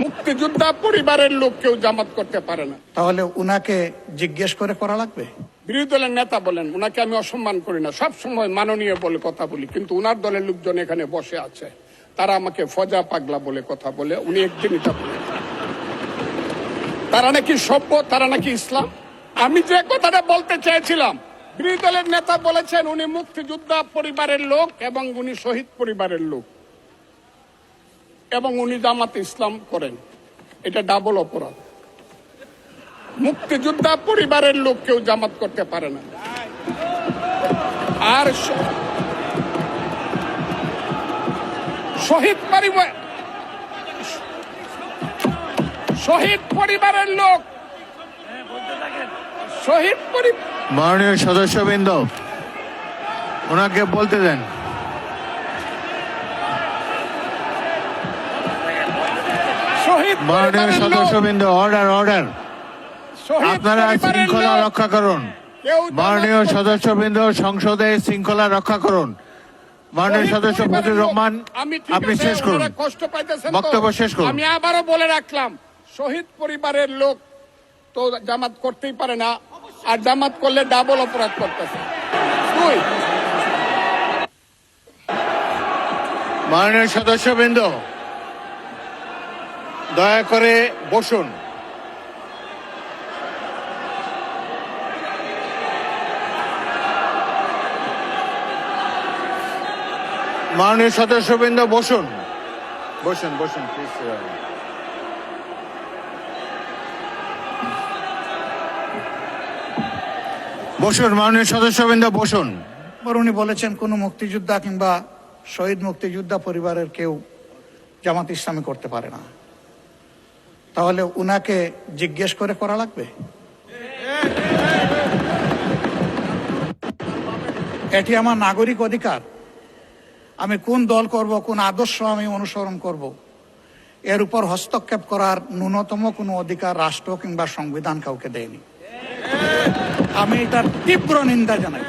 মুক্তিযোদ্ধা পরিবারের লোক কেউ জামাত করতে পারে না। তাহলে উনাকে জিজ্ঞেস করে করা লাগবে? বিরোধী দলের নেতা বলেন, উনাকে আমি অসম্মান করি না, সব সময় মাননীয় বলে কথা বলি, কিন্তু উনার দলের লোকজন এখানে বসে আছে, তারা আমাকে ফজা পাগলা বলে কথা বলে। উনি একদিন এটা বলেন তারা নাকি সভ্য, তারা নাকি ইসলাম। আমি যে কথাটা বলতে চেয়েছিলাম, বিরোধী দলের নেতা বলেছেন উনি মুক্তিযোদ্ধা পরিবারের লোক এবং উনি শহীদ পরিবারের লোক এবং উনি জামাত ইসলাম করেন। এটা ডাবল অপরাধ। মুক্তিযোদ্ধা পরিবারের লোক কেউ জামাত করতে পারে না। আর শহীদ পরিবারের লোক, মাননীয় সদস্যবৃন্দ ওনাকে বলতে দেন। মাননীয় সদস্যবৃন্দ, অর্ডার অর্ডার, আপনারা শৃঙ্খলা রক্ষা করুন। মাননীয় সদস্যবৃন্দ, সংসদে শৃঙ্খলা রক্ষা করুন। মাননীয় সদস্য ফজলুর রহমান, আপনি শেষ করুন, কষ্ট পাইতেছেন, বক্তব্য শেষ করুন। আমি আবারও বলে রাখলাম, শহীদ পরিবারের লোক তো জামাত করতেই পারে না, আর জামাত করলে ডাবল অপরাধ করতেছে। মাননীয় সদস্যবৃন্দ, দয়া করে বসুন। মাননীয় সদস্যবৃন্দ বসুন, বসুন বসুন প্লিজ। বসুন মাননীয় সদস্যবৃন্দ বসুন। উনি বলেছেন কোন মুক্তিযোদ্ধা কিংবা শহীদ মুক্তিযোদ্ধা পরিবারের কেউ জামাত ইসলামী করতে পারে না। তাহলে উনাকে জিজ্ঞেস করে করা লাগবে? এটি আমার নাগরিক অধিকার। আমি কোন দল করব, কোন আদর্শ আমি অনুসরণ করব, এর উপর হস্তক্ষেপ করার ন্যূনতম কোনো অধিকার রাষ্ট্র কিংবা সংবিধান কাউকে দেয়নি। আমি এটার তীব্র নিন্দা জানাই।